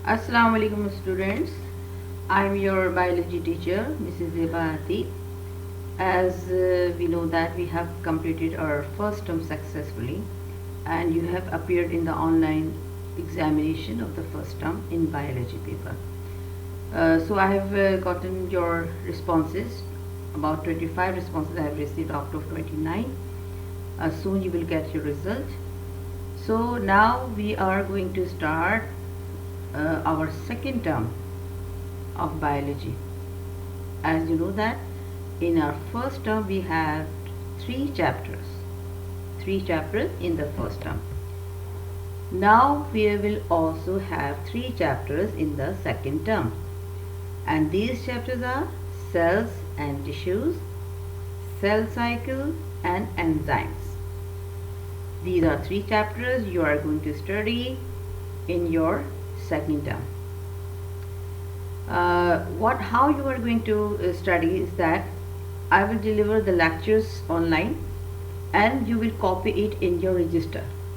Assalamu alaikum students. I'm your biology teacher, Mrs. Zebati. As we know that we have completed our first term successfully and you have appeared in the online examination of the first term in biology paper. So I have gotten your responses, about 25 responses I have received out of 29. Soon you will get your result. So now we are going to start our second term of biology. As you know that in our first term we have three chapters in the first term. Now we will also have three chapters in the second term, and these chapters are cells and tissues, cell cycle and enzymes. These are three chapters you are going to study in your second term. How you are going to study is that I will deliver the lectures online and you will copy it in your register.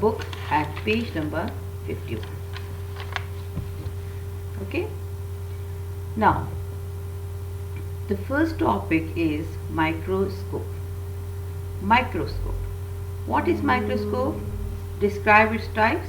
book at page number 51. Okay, now the first topic is microscope. What is microscope? Describe its types.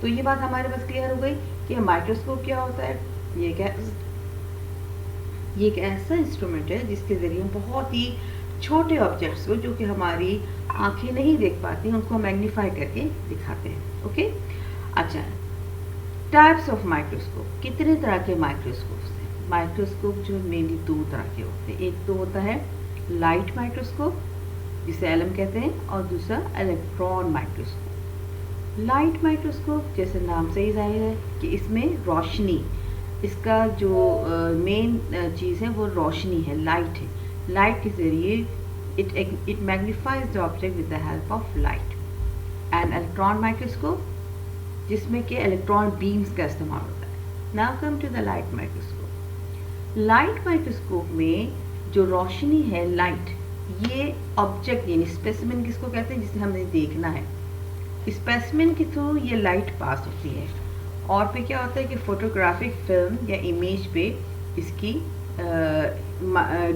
تو یہ بات ہمارے پاس clear ہو گئی کہ microscope کیا ہوتا ہے. یہ ایک ایسا انسٹرومنٹ ہے جس کے ذریعے ہم بہت ہی چھوٹے آبجیکٹس کو جو کہ ہماری آنکھیں نہیں دیکھ پاتی ان کو میگنیفائی کر کے دکھاتے ہیں. اوکے. اچھا, ٹائپس آف مائکروسکوپ. کتنے طرح کے مائکروسکوپس ہیں؟ مائکروسکوپ جو مینلی 2 طرح کے ہوتے ہیں. ایک تو ہوتا ہے لائٹ مائکروسکوپ جسے ایلم کہتے ہیں, اور دوسرا الیکٹران مائکروسکوپ. لائٹ مائکروسکوپ جیسے نام سے ہی ظاہر ہے کہ اس میں روشنی, اس کا جو مین چیز ہے وہ روشنی ہے, لائٹ ہے. لائٹ کے ذریعے it magnifies the object with the help of light. And electron microscope جس میں کہ الیکٹران بیمز کا استعمال ہوتا ہے. Now come to the light microscope. Light microscope میں جو روشنی ہے, لائٹ, یہ آبجیکٹ یعنی اسپیسیمن کس کو کہتے ہیں جسے ہم نے دیکھنا ہے. اسپیسیمن کے تھرو یہ لائٹ پاس ہوتی ہے, اور پھر کیا ہوتا ہے کہ فوٹوگرافک فلم یا امیج پہ اس کی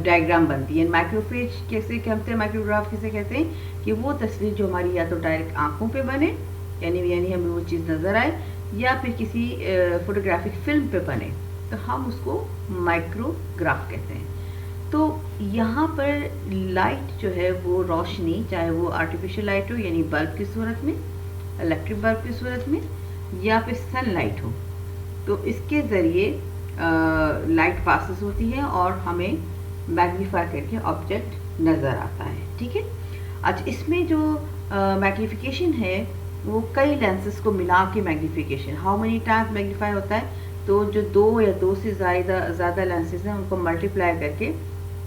ڈائیگرام بنتی ہے. مائکروفیج کیسے کہتے ہیں, مائکروگراف کسے کہتے ہیں کہ وہ تصویر جو ہماری یا تو ڈائریکٹ آنکھوں پہ بنے یعنی ہمیں وہ چیز نظر آئے, یا پھر کسی فوٹوگرافک فلم پہ بنے, تو ہم اس کو مائکروگراف کہتے ہیں. تو یہاں پر لائٹ جو ہے وہ روشنی, چاہے وہ آرٹیفیشیل لائٹ ہو یعنی بلب کی صورت میں, الیکٹرک بلب کی صورت میں, یا پھر سن لائٹ ہو, تو اس کے ذریعے لائٹ پاسز ہوتی ہے اور ہمیں میگنیفائی کر کے آبجیکٹ نظر آتا ہے. ٹھیک ہے. اچھا, اس میں جو میگنیفیکیشن ہے وہ کئی لینسز کو ملا کے میگنیفیکیشن, ہاؤ مینی ٹائمز میگنیفائی ہوتا ہے, تو جو 2 یا 2 سے زیادہ لینسز ہیں ان کو ملٹیپلائی کر کے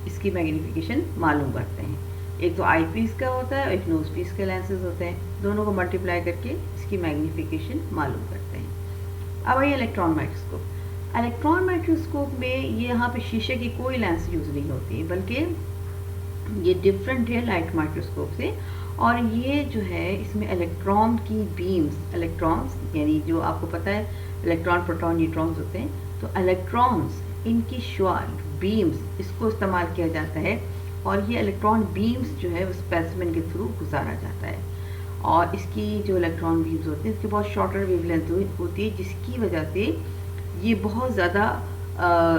اس کی میگنیفیکیشن معلوم کرتے ہیں. ایک تو آئی پیس کا ہوتا ہے اور ایک نوز پیس کے لینسز ہوتے ہیں, دونوں کو ملٹیپلائی کر کے اس کی میگنیفیکیشن معلوم کرتے ہیں. اب آئیے الیکٹران مائکروسکوپ. الیکٹران مائکروسکوپ میں یہاں پہ شیشے کی کوئی لینس یوز نہیں ہوتی ہے, بلکہ یہ ڈفرینٹ ہے لائٹ مائکروسکوپ سے. اور یہ جو ہے اس میں الیکٹران کی بیمز, الیکٹرانز یعنی جو آپ کو پتہ ہے الیکٹران, پروٹون, نیوٹرونز ہوتے ہیں, تو الیکٹرانز ان کی شعاع, بیمز, اس کو استعمال کیا جاتا ہے. اور یہ الیکٹران بیمز جو ہے وہ اسپیسیمن کے تھرو گزارا جاتا ہے. اور اس کی جو الیکٹران بیمز ہوتی ہیں اس کی بہت شارٹر ویو لینتھ ہوتی ہے, جس کی وجہ سے یہ بہت زیادہ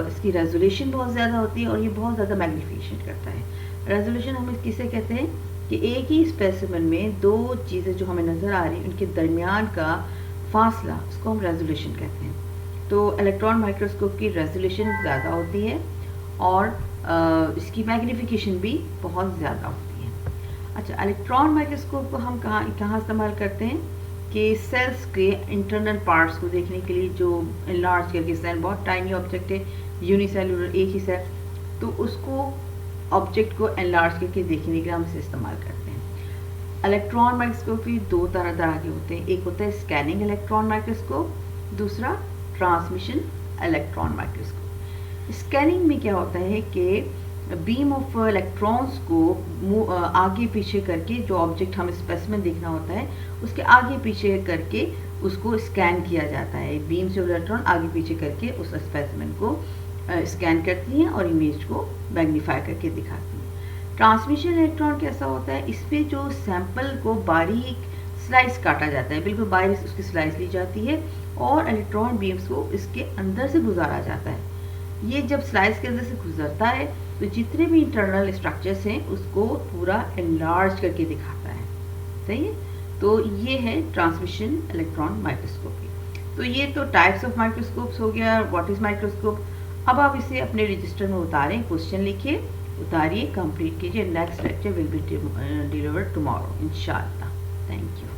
اس کی ریزولیشن بہت زیادہ ہوتی ہے اور یہ بہت زیادہ میگنیفیکیشن کرتا ہے. ریزولیشن ہم کسے کہتے ہیں کہ ایک ہی اسپیسیمن میں 2 چیزیں جو ہمیں نظر آ رہی ہیں ان کے درمیان کا فاصلہ, اس کو ہم ریزولیشن کہتے ہیں. تو الیکٹران مائکروسکوپ کی ریزولیشن زیادہ ہوتی ہے اور اس کی میگنیفیکیشن بھی بہت زیادہ ہوتی ہے. اچھا, الیکٹران مائکروسکوپ کو ہم کہاں استعمال کرتے ہیں کہ سیلس کے انٹرنل پارٹس کو دیکھنے کے لیے, جو انلارج کر کے سیل بہت ٹائنی آبجیکٹ ہے, یونی سیلولر, ایک ہی سیل, تو اس کو آبجیکٹ کو انلارج کر کے دیکھنے کے لیے ہم اسے استعمال کرتے ہیں. الیکٹران مائکروسکوپ بھی 2 طرح کے ہوتے ہیں. ایک ہوتا ہے اسکیننگ الیکٹران مائکروسکوپ, دوسرا ٹرانسمیشن الیکٹران مائکروسکوپ. اسکیننگ میں کیا ہوتا ہے کہ بیم آف الیکٹرانس کو آگے پیچھے کر کے, جو آبجیکٹ ہمیں اسپیسیمن دیکھنا ہوتا ہے اس کے آگے پیچھے کر کے اس کو اسکین کیا جاتا ہے. بیم سے الیکٹران آگے پیچھے کر کے اس اسپیسیمن کو اسکین کرتی ہیں اور امیج کو میگنیفائی کر کے دکھاتی ہیں. ٹرانسمیشن الیکٹران کیسا ہوتا ہے, اس پہ جو سیمپل کو باریک سلائس کاٹا جاتا ہے, بالکل باریک اس کی سلائس لی جاتی ہے اور الیکٹران بیمز کو اس کے اندر سے گزارا جاتا ہے. یہ جب سلائس کے اندر سے گزرتا ہے تو جتنے بھی انٹرنل اسٹرکچرس ہیں اس کو پورا انلارج کر کے دکھاتا ہے. صحیح ہے. تو یہ ہے ٹرانسمیشن الیکٹران مائکروسکوپ کی. تو یہ تو ٹائپس آف مائکروسکوپس ہو گیا, واٹ از مائکروسکوپ. اب آپ اسے اپنے رجسٹر میں اتاریں, کوشچن لکھیے, اتاریے, کمپلیٹ کیجیے. Next lecture will be delivered tomorrow انشاءاللہ. Thank you.